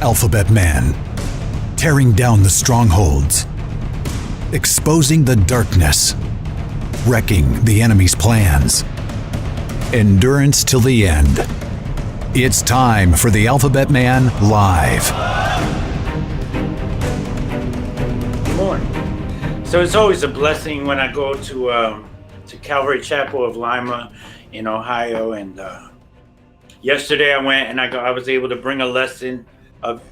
Alphabet Man, tearing down the strongholds, exposing the darkness, wrecking the enemy's plans. Endurance till the end. It's time for the Alphabet Man Live. Good morning. So it's always a blessing when I go to Calvary Chapel of Lima in Ohio, and yesterday I went and I was able to bring a lesson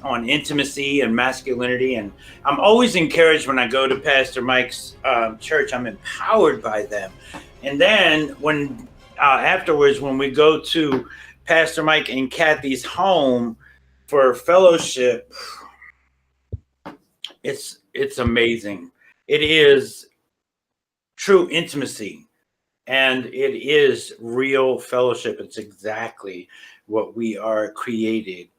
on intimacy and masculinity, and I'm always encouraged when I go to Pastor Mike's church. I'm empowered by them. And then when afterwards, when we go to Pastor Mike and Kathy's home for fellowship, it's amazing. It is true intimacy, and it is real fellowship. It's exactly what we are created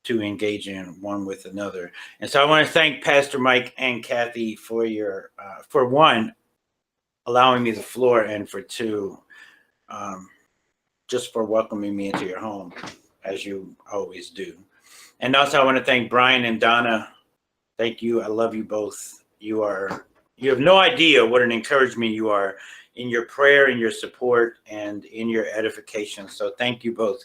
to engage in one with another. And so I want to thank Pastor Mike and Kathy for for one, allowing me the floor, and for two, just for welcoming me into your home, as you always do. And also I want to thank Brian and Donna. Thank you. I love you both. You have no idea what an encouragement you are in your prayer, in your support, and in your edification. So thank you both.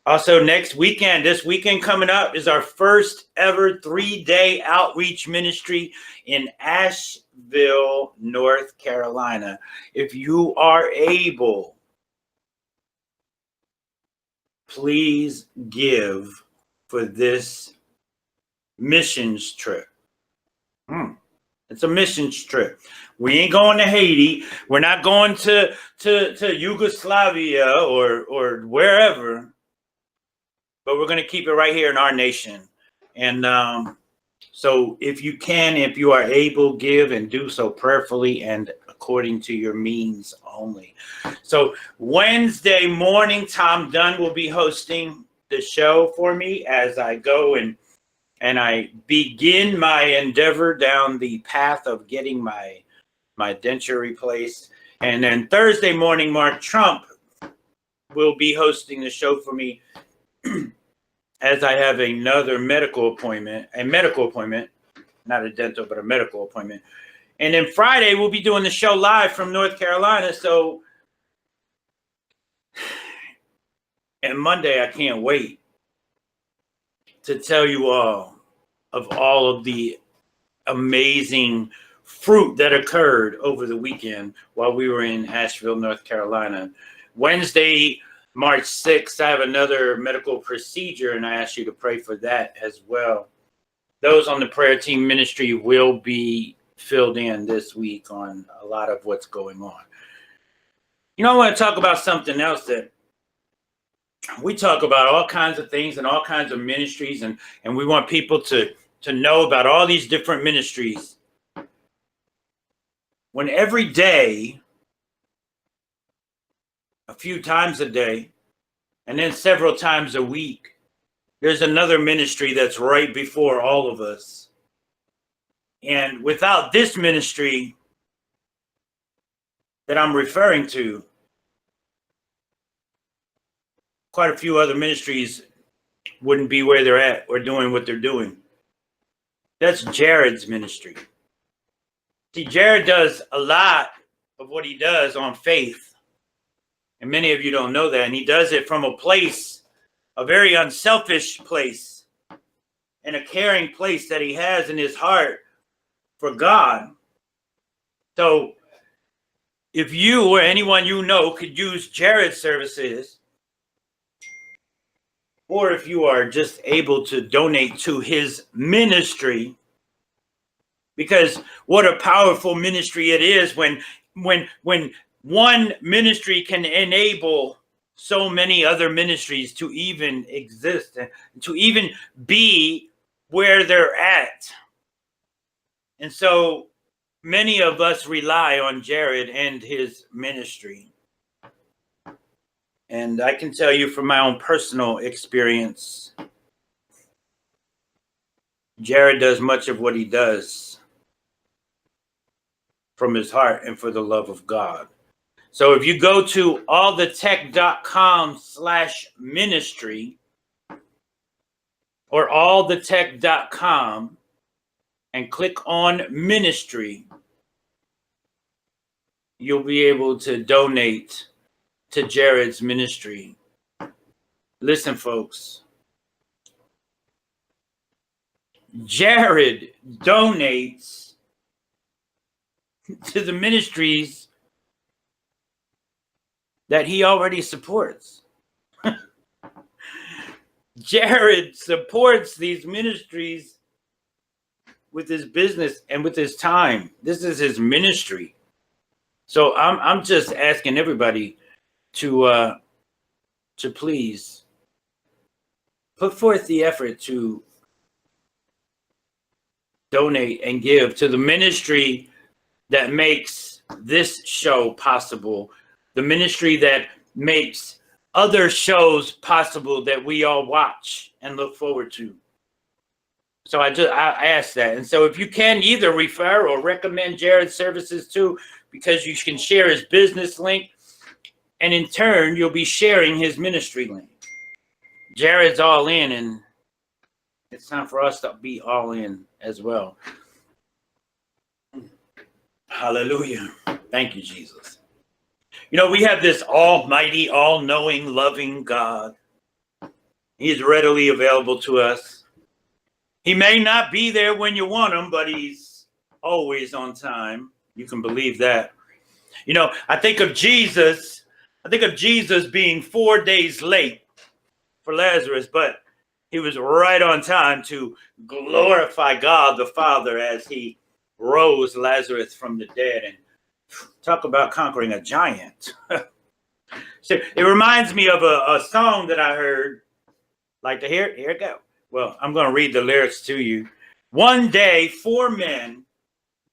Also, this weekend coming up is our first ever 3-day outreach ministry in Asheville, North Carolina. If you are able, please give for this missions trip. It's a missions trip. We ain't going to Haiti. We're not going to Yugoslavia or wherever. But we're going to keep it right here in our nation. And so if you are able, give and do so prayerfully and according to your means only. So Wednesday morning, Tom Dunn will be hosting the show for me as I go and I begin my endeavor down the path of getting my denture replaced. And then Thursday morning, Mark Trump will be hosting the show for me as I have another medical appointment, not a dental, but a medical appointment. And then Friday, we'll be doing the show live from North Carolina. So, and Monday, I can't wait to tell you all of the amazing fruit that occurred over the weekend while we were in Asheville, North Carolina. Wednesday, March 6th, I have another medical procedure, and I ask you to pray for that as well. Those on the prayer team ministry will be filled in this week on a lot of what's going on. I want to talk about something else that we talk about, all kinds of things and all kinds of ministries, and we want people to know about all these different ministries. When every day, a few times a day, and then several times a week, there's another ministry that's right before all of us. And without this ministry that I'm referring to, quite a few other ministries wouldn't be where they're at or doing what they're doing. That's Jared's ministry. See, Jared does a lot of what he does on faith. And many of you don't know that. And he does it from a place, a very unselfish place, and a caring place that he has in his heart for God. So if you or anyone you know could use Jared's services, or if you are just able to donate to his ministry, because what a powerful ministry it is when one ministry can enable so many other ministries to even exist and to even be where they're at. And so many of us rely on Jared and his ministry. And I can tell you from my own personal experience, Jared does much of what he does from his heart and for the love of God. So if you go to allthetech.com/ministry, or allthetech.com and click on ministry, you'll be able to donate to Jared's ministry. Listen, folks. Jared donates to the ministries that he already supports. Jared supports these ministries with his business and with his time. This is his ministry. So I'm just asking everybody to please put forth the effort to donate and give to the ministry that makes this show possible, the ministry that makes other shows possible that we all watch and look forward to. So I ask that. And so if you can either refer or recommend Jared's services too, because you can share his business link, and in turn, you'll be sharing his ministry link. Jared's all in, and it's time for us to be all in as well. Hallelujah. Thank you, Jesus. You know, we have this almighty, all-knowing, loving God. He is readily available to us. He may not be there when you want him, but he's always on time. You can believe that. You know, I think of Jesus being 4 days late for Lazarus, but he was right on time to glorify God the Father as he rose Lazarus from the dead. And talk about conquering a giant. So it reminds me of a song that I heard. Like to hear it? Here it go. Well, I'm going to read the lyrics to you. One day, 4 men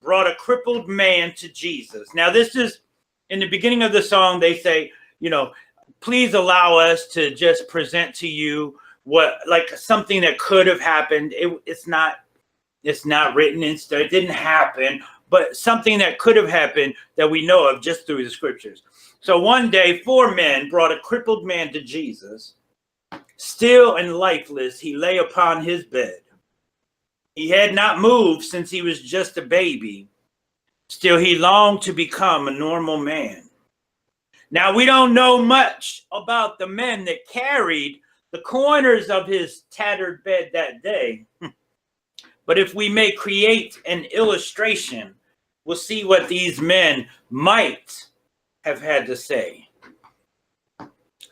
brought a crippled man to Jesus. Now, this is in the beginning of the song. They say, you know, please allow us to just present to you what, like something that could have happened. It's not written in stone. It didn't happen, but something that could have happened that we know of just through the scriptures. So one day, 4 men brought a crippled man to Jesus. Still and lifeless, he lay upon his bed. He had not moved since he was just a baby. Still, he longed to become a normal man. Now, we don't know much about the men that carried the corners of his tattered bed that day. But if we may create an illustration, we'll see what these men might have had to say.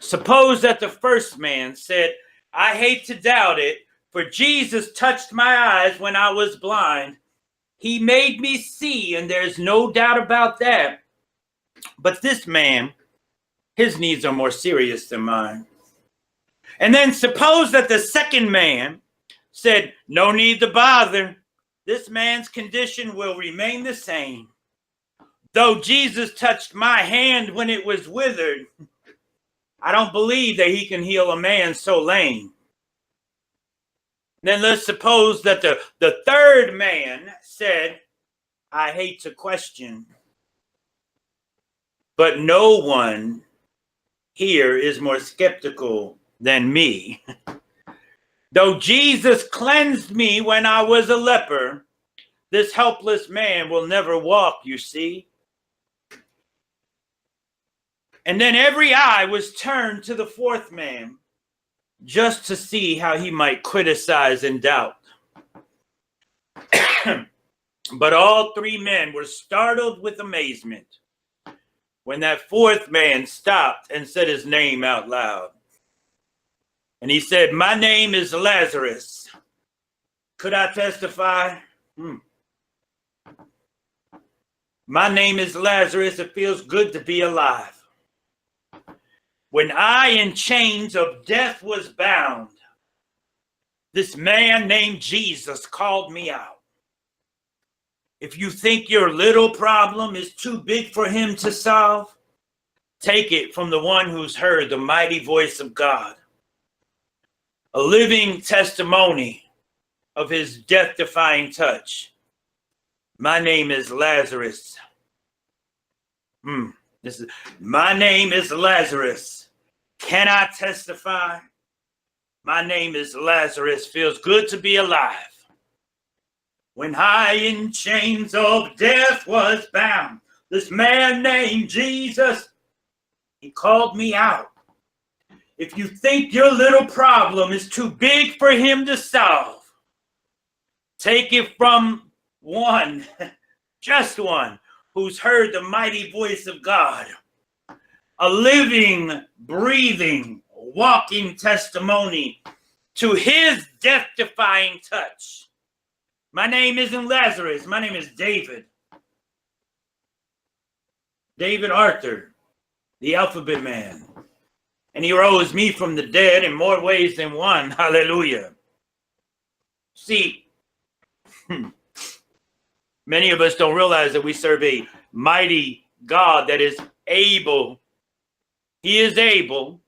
Suppose that the first man said, I hate to doubt it, for Jesus touched my eyes when I was blind. He made me see, and there's no doubt about that. But this man, his needs are more serious than mine. And then suppose that the second man said, no need to bother. This man's condition will remain the same. Though Jesus touched my hand when it was withered, I don't believe that he can heal a man so lame. Then let's suppose that the third man said, I hate to question, but no one here is more skeptical than me. Though Jesus cleansed me when I was a leper, this helpless man will never walk, you see. And then every eye was turned to the fourth man, just to see how he might criticize and doubt. But all 3 men were startled with amazement when that fourth man stopped and said his name out loud. And he said, my name is Lazarus. Could I testify? My name is Lazarus. It feels good to be alive. When I in chains of death was bound, this man named Jesus called me out. If you think your little problem is too big for him to solve, take it from the one who's heard the mighty voice of God. A living testimony of his death-defying touch. My name is Lazarus. My name is Lazarus. Can I testify? My name is Lazarus. Feels good to be alive. When I in chains of death was bound, this man named Jesus, he called me out. If you think your little problem is too big for him to solve, take it from one, just one, who's heard the mighty voice of God. A living, breathing, walking testimony to his death-defying touch. My name isn't Lazarus. My name is David. David Arthur, the Alphabet Man. And he rose me from the dead in more ways than one. Hallelujah. See, many of us don't realize that we serve a mighty God that is able. He is able.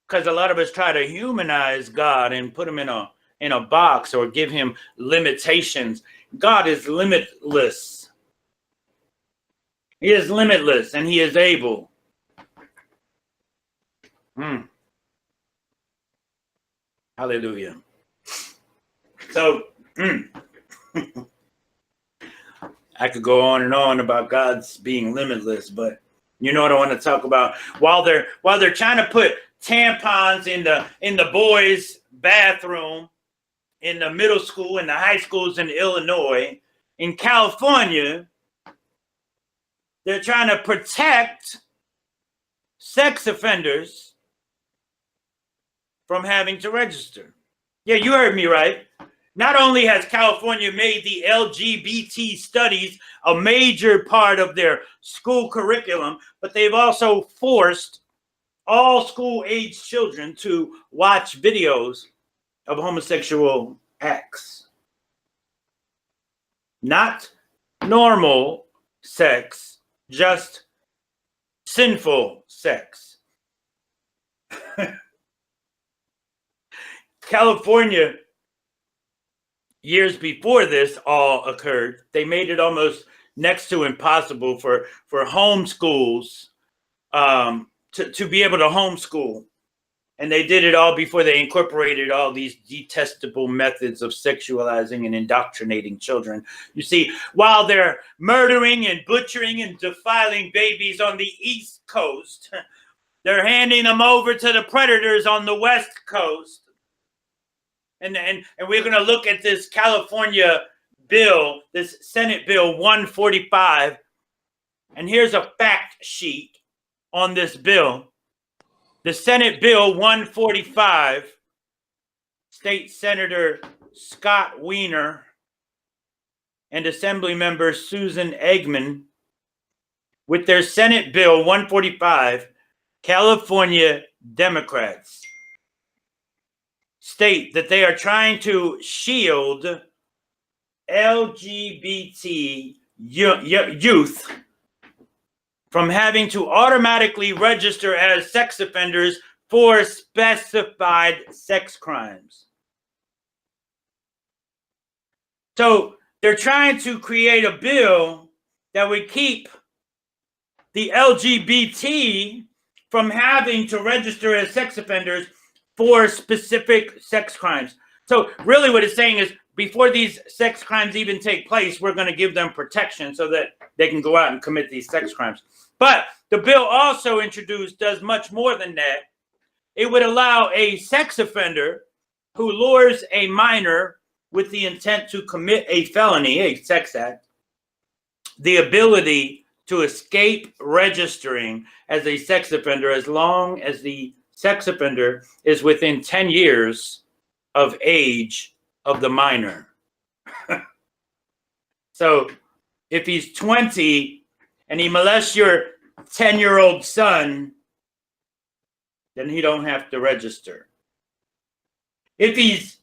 Because a lot of us try to humanize God and put him in a box or give him limitations. God is limitless. He is limitless and he is able. Hallelujah. So, I could go on and on about God's being limitless, but you know what I want to talk about? While they're trying to put tampons in the boys' bathroom in the middle school and the high schools in Illinois, in California, they're trying to protect sex offenders from having to register. Yeah, you heard me right. Not only has California made the LGBT studies a major part of their school curriculum, but they've also forced all school-age children to watch videos of homosexual acts. Not normal sex, just sinful sex. California, years before this all occurred, they made it almost next to impossible for homeschools to be able to homeschool. And they did it all before they incorporated all these detestable methods of sexualizing and indoctrinating children. You see, while they're murdering and butchering and defiling babies on the East Coast, they're handing them over to the predators on the West Coast. And we're going to look at this California bill, this Senate Bill 145. And here's a fact sheet on this bill. The Senate Bill 145, State Senator Scott Wiener and Assembly Member Susan Eggman, with their Senate Bill 145, California Democrats state that they are trying to shield LGBT youth from having to automatically register as sex offenders for specified sex crimes. So they're trying to create a bill that would keep the LGBT from having to register as sex offenders for specific sex crimes. So really what it's saying is before these sex crimes even take place, we're going to give them protection so that they can go out and commit these sex crimes. But the bill also does much more than that. It would allow a sex offender who lures a minor with the intent to commit a felony, a sex act, the ability to escape registering as a sex offender as long as the sex offender is within 10 years of age of the minor. So if he's 20 and he molests your 10-year-old son, then he don't have to register. If he's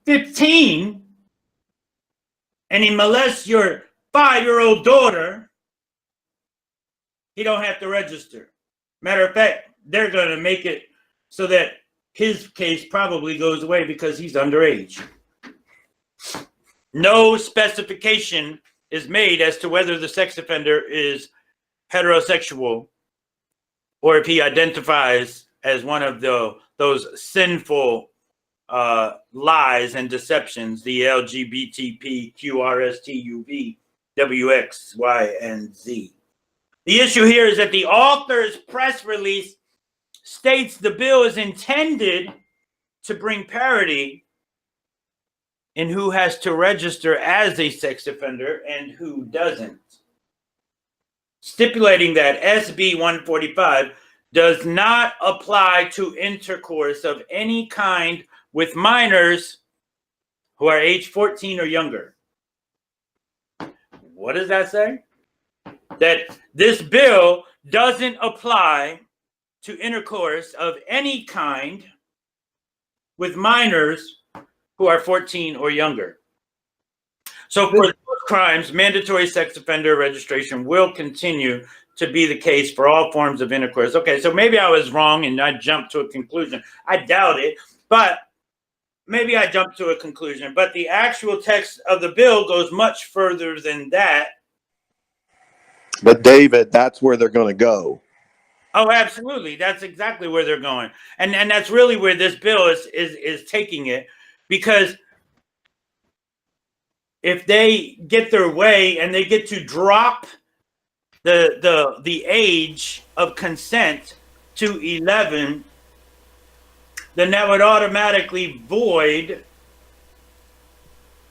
15 and he molests your 5-year-old daughter, he don't have to register. Matter of fact, they're going to make it so that his case probably goes away because he's underage. No specification is made as to whether the sex offender is heterosexual or if he identifies as one of those sinful lies and deceptions, the LGBTQ, QRSTUV, WX, Y, and Z. The issue here is that the author's press release states the bill is intended to bring parity in who has to register as a sex offender and who doesn't, stipulating that SB 145 does not apply to intercourse of any kind with minors who are age 14 or younger. What does that say? That this bill doesn't apply to intercourse of any kind with minors who are 14 or younger. So for those crimes, mandatory sex offender registration will continue to be the case for all forms of intercourse. Okay, so maybe I was wrong and I jumped to a conclusion. I doubt it, but maybe I jumped to a conclusion. But the actual text of the bill goes much further than that. But David, that's where they're going to go. Oh, absolutely. That's exactly where they're going. And that's really where this bill is taking it, because if they get their way and they get to drop the age of consent to 11, then that would automatically void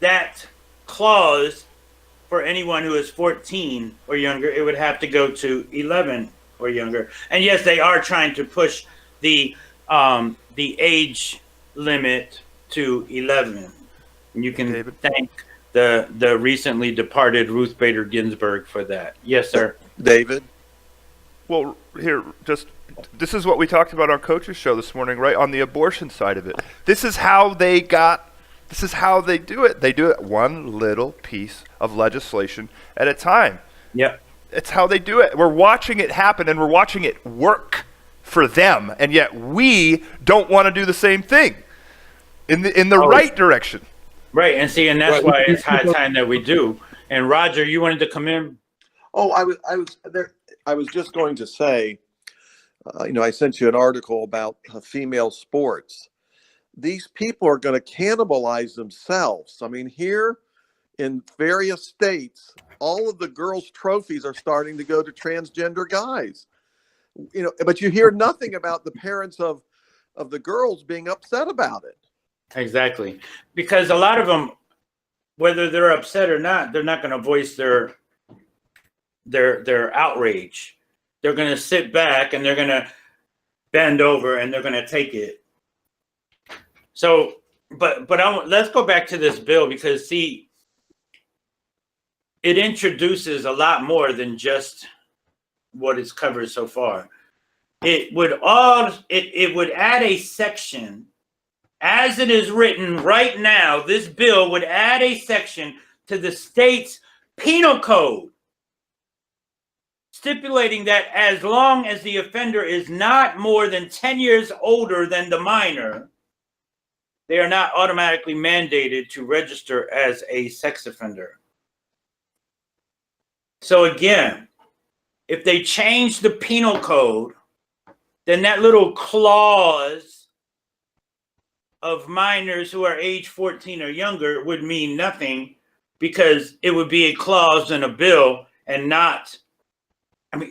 that clause for anyone who is 14 or younger. It would have to go to 11 or younger. And yes, they are trying to push the age limit to 11. And you can thank the recently departed Ruth Bader Ginsburg for that. Yes, sir. David? Well, here, this is what we talked about on Coach's show this morning, right? On the abortion side of it. This is how they do it. They do it one little piece of legislation at a time. Yep. It's how they do it. We're watching it happen, and we're watching it work for them, and yet we don't want to do the same thing in the right direction. Right, and see, and that's why it's high time that we do. And Roger, you wanted to come in? Oh, I was there. I was just going to say, I sent you an article about female sports. These people are going to cannibalize themselves. I mean, here in various states, all of the girls' trophies are starting to go to transgender guys. But you hear nothing about the parents of the girls being upset about it. Exactly, because a lot of them, whether they're upset or not, they're not going to voice their outrage. They're going to sit back and they're going to bend over and they're going to take it. So, but let's go back to this bill, because see, it introduces a lot more than just what is covered so far. It would add a section. As it is written right now, this bill would add a section to the state's penal code, stipulating that as long as the offender is not more than 10 years older than the minor, they are not automatically mandated to register as a sex offender. So again, if they change the penal code, then that little clause of minors who are age 14 or younger would mean nothing, because it would be a clause in a bill and not,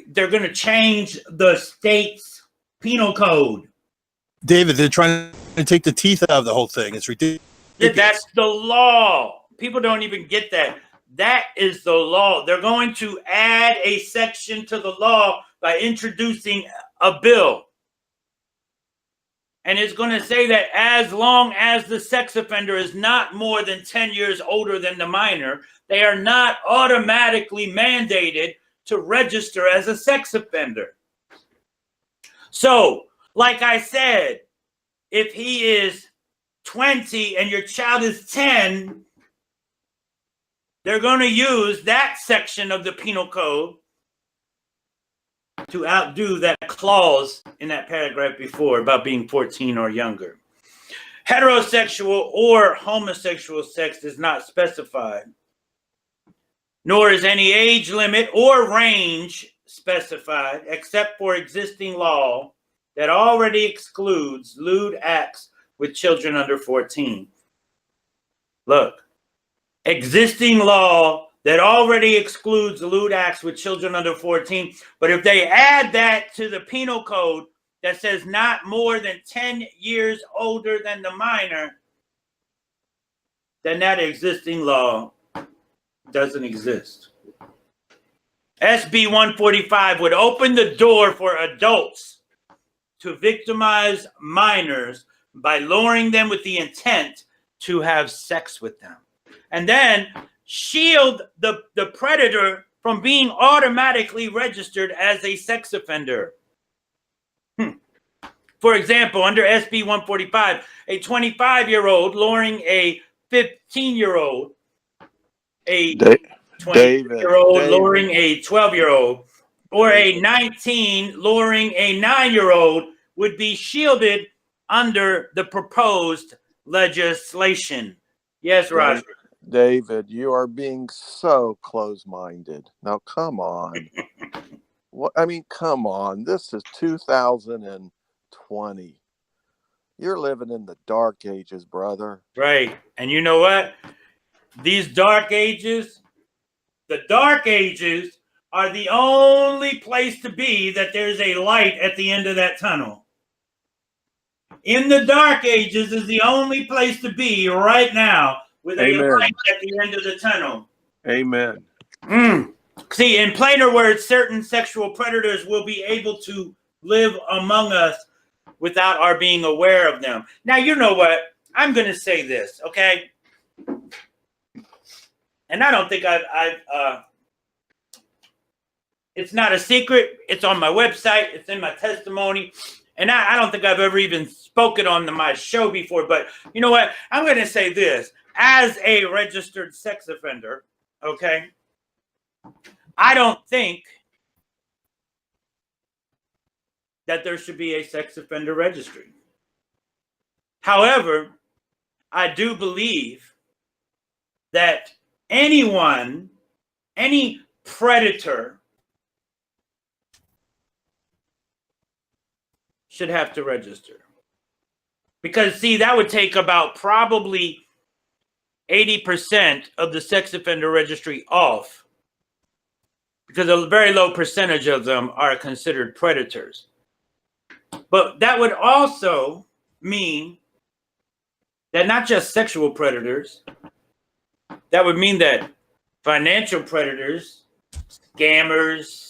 they're going to change the state's penal code. David, they're trying to take the teeth out of the whole thing. It's ridiculous. That's the law. People don't even get that. That is the law. They're going to add a section to the law by introducing a bill. And it's going to say that as long as the sex offender is not more than 10 years older than the minor, they are not automatically mandated to register as a sex offender. So, like I said, if he is 20 and your child is 10, they're going to use that section of the penal code to outdo that clause in that paragraph before about being 14 or younger. Heterosexual or homosexual sex is not specified, nor is any age limit or range specified, except for existing law that already excludes lewd acts with children under 14. Look, existing law that already excludes lewd acts with children under 14. But if they add that to the penal code that says not more than 10 years older than the minor, then that existing law doesn't exist. SB 145 would open the door for adults to victimize minors by luring them with the intent to have sex with them, and then shield the predator from being automatically registered as a sex offender. For example, under SB 145, a 25-year-old luring a 15-year-old, a 20-year-old luring a 12-year-old, or a 19 luring a 9-year-old would be shielded under the proposed legislation. Yes, Roger. David, you are being so close-minded. Now, come on. What? I mean, come on. This is 2020. You're living in the dark ages, brother. Right. And you know what? These dark ages, the dark ages are the only place to be that there's a light at the end of that tunnel. In the dark ages is the only place to be right now with a light at the end of the tunnel. Amen. See, in plainer words, certain sexual predators will be able to live among us without our being aware of them. Now, you know what? I'm going to say this, okay? And I don't think it's not a secret. It's on my website. It's in my testimony. And I don't think I've ever even spoken on my show before. But you know what? I'm going to say this. As a registered sex offender, okay, I don't think that there should be a sex offender registry. However, I do believe that anyone, any predator should have to register. Because, see, that would take about probably 80% of the sex offender registry off, because a very low percentage of them are considered predators. But that would also mean that not just sexual predators, that would mean that financial predators, scammers,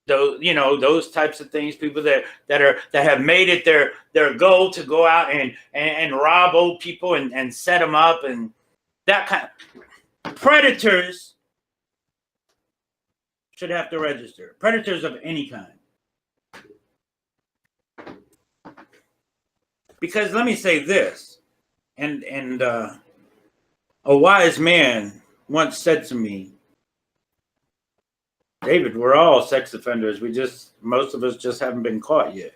those types of things, people that have made it their goal to go out and rob old people and set them up, and that kind of predators should have to register. Predators of any kind. Because let me say this, and a wise man once said to me, David, we're all sex offenders. Most of us just haven't been caught yet.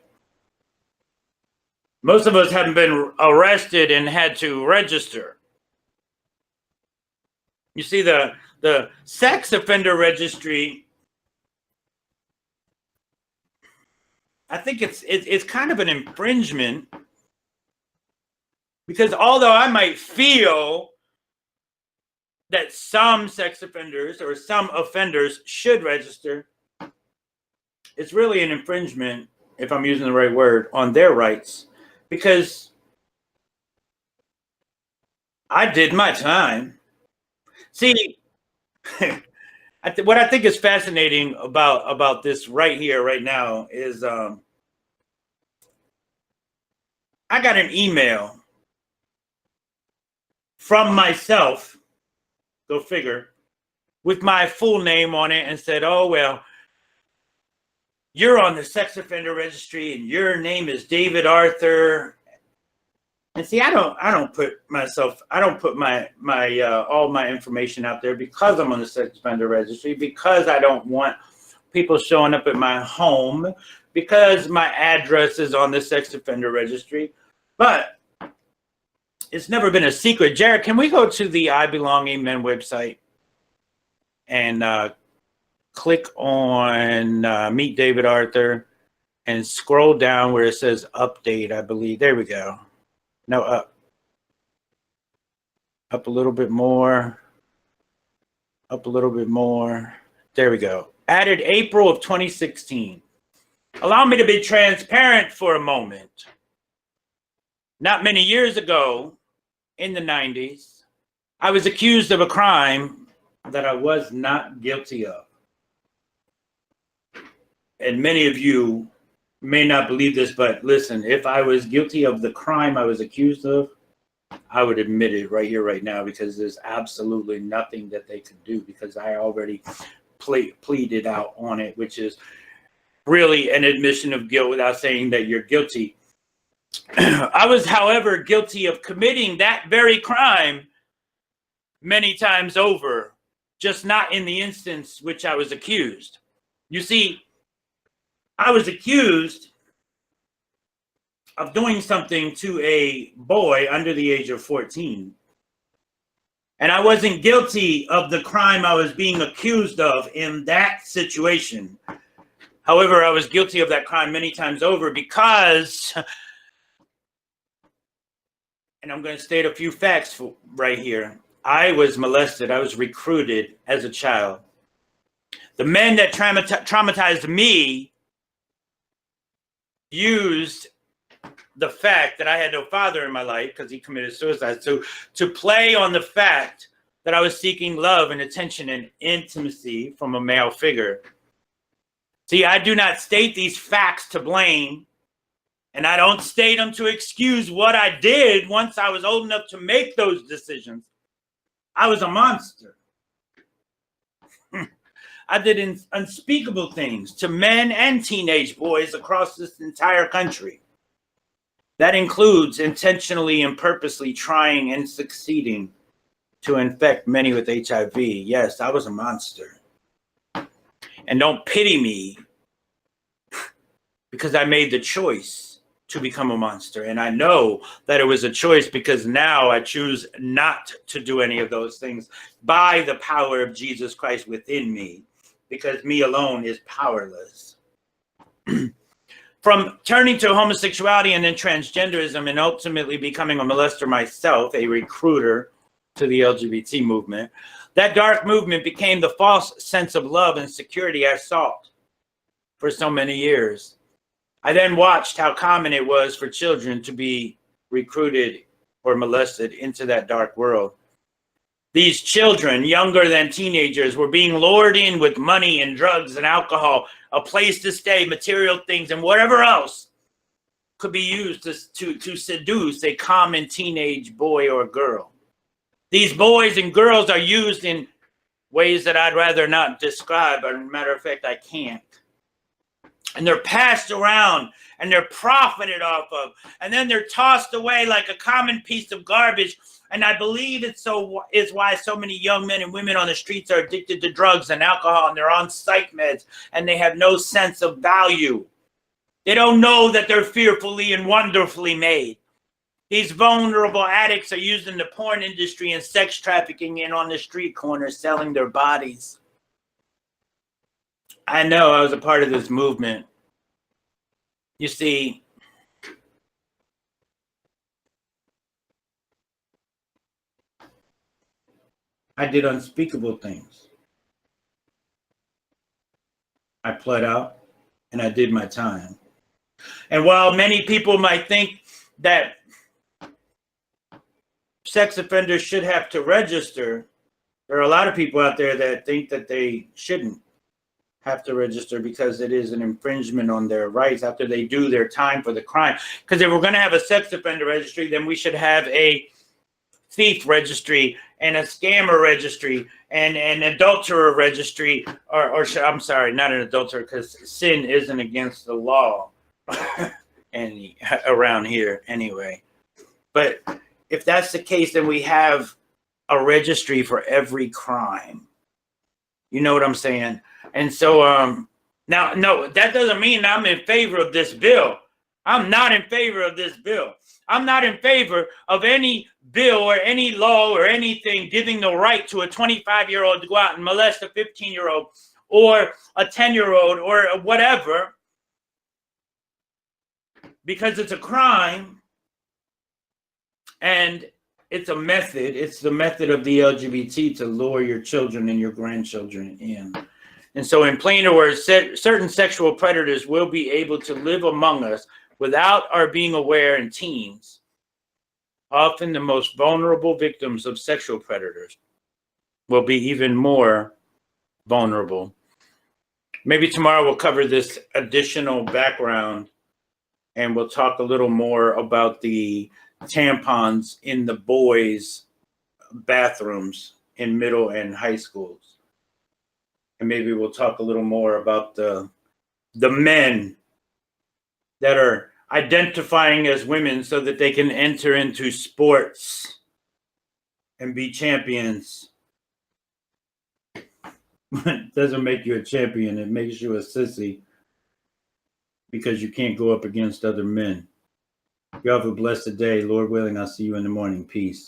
Most of us haven't been arrested and had to register. You see, the sex offender registry, I think it's kind of an infringement, because although I might feel that some sex offenders or some offenders should register, it's really an infringement, if I'm using the right word, on their rights, because I did my time. See, what I think is fascinating about this right here, right now, is I got an email from myself, go figure, with my full name on it, and said, oh, well, you're on the sex offender registry and your name is David Arthur. And see, I don't put my all my information out there because I'm on the sex offender registry, because I don't want people showing up at my home, because my address is on the sex offender registry. But it's never been a secret. Jared, can we go to the I Belong Amen website and click on Meet David Arthur? and scroll down where it says update, I believe. There we go. No, up. Up a little bit more. Up a little bit more. There we go. Added April of 2016. Allow me to be transparent for a moment. Not many years ago, in the 90s, I was accused of a crime that I was not guilty of. And many of you may not believe this, but listen, if I was guilty of the crime I was accused of, I would admit it right here, right now, because there's absolutely nothing that they could do, because I already pleaded out on it, which is really an admission of guilt without saying that you're guilty. I was, however, guilty of committing that very crime many times over, just not in the instance which I was accused. You see, I was accused of doing something to a boy under the age of 14. And I wasn't guilty of the crime I was being accused of in that situation. However, I was guilty of that crime many times over because, and I'm going to state a few facts right here. I was molested. I was recruited as a child. The men that traumatized me used the fact that I had no father in my life because he committed suicide. So to play on the fact that I was seeking love and attention and intimacy from a male figure. See, I do not state these facts to blame, and I don't state them to excuse what I did once I was old enough to make those decisions. I was a monster. I did unspeakable things to men and teenage boys across this entire country. That includes intentionally and purposely trying and succeeding to infect many with HIV. Yes, I was a monster. And don't pity me because I made the choice to become a monster. And I know that it was a choice because now I choose not to do any of those things by the power of Jesus Christ within me, because me alone is powerless. From turning to homosexuality and then transgenderism and ultimately becoming a molester myself, a recruiter to the LGBT movement, that dark movement became the false sense of love and security I sought for so many years. I then watched how common it was for children to be recruited or molested into that dark world. These children, younger than teenagers, were being lured in with money and drugs and alcohol, a place to stay, material things, and whatever else could be used to seduce a common teenage boy or girl. These boys and girls are used in ways that I'd rather not describe, but as a matter of fact, I can't. And they're passed around and they're profited off of, and then they're tossed away like a common piece of garbage. And I believe it's why so many young men and women on the streets are addicted to drugs and alcohol, and they're on psych meds, and they have no sense of value. They don't know that they're fearfully and wonderfully made. These vulnerable addicts are used in the porn industry and sex trafficking and on the street corners selling their bodies. I know I was a part of this movement. You see, I did unspeakable things. I pled out and I did my time. And while many people might think that sex offenders should have to register, there are a lot of people out there that think that they shouldn't have to register because it is an infringement on their rights after they do their time for the crime. Because if we're going to have a sex offender registry, then we should have a thief registry and a scammer registry and an adulterer registry, or I'm sorry, not an adulterer, because sin isn't against the law around here anyway. But if that's the case, then we have a registry for every crime. You know what I'm saying? And so now, no, that doesn't mean I'm in favor of this bill. I'm not in favor of this bill. I'm not in favor of any bill or any law or anything giving the right to a 25-year-old to go out and molest a 15-year-old or a 10-year-old or whatever. because it's a crime and it's a method. It's the method of the LGBT to lure your children and your grandchildren in. And so in plainer words, certain sexual predators will be able to live among us without our being aware, and teens, often the most vulnerable victims of sexual predators, will be even more vulnerable. Maybe tomorrow we'll cover this additional background and we'll talk a little more about the tampons in the boys' bathrooms in middle and high schools. And maybe we'll talk a little more about the men that are identifying as women so that they can enter into sports and be champions. It doesn't make you a champion. It makes you a sissy because you can't go up against other men. You have a blessed day. Lord willing, I'll see you in the morning. Peace.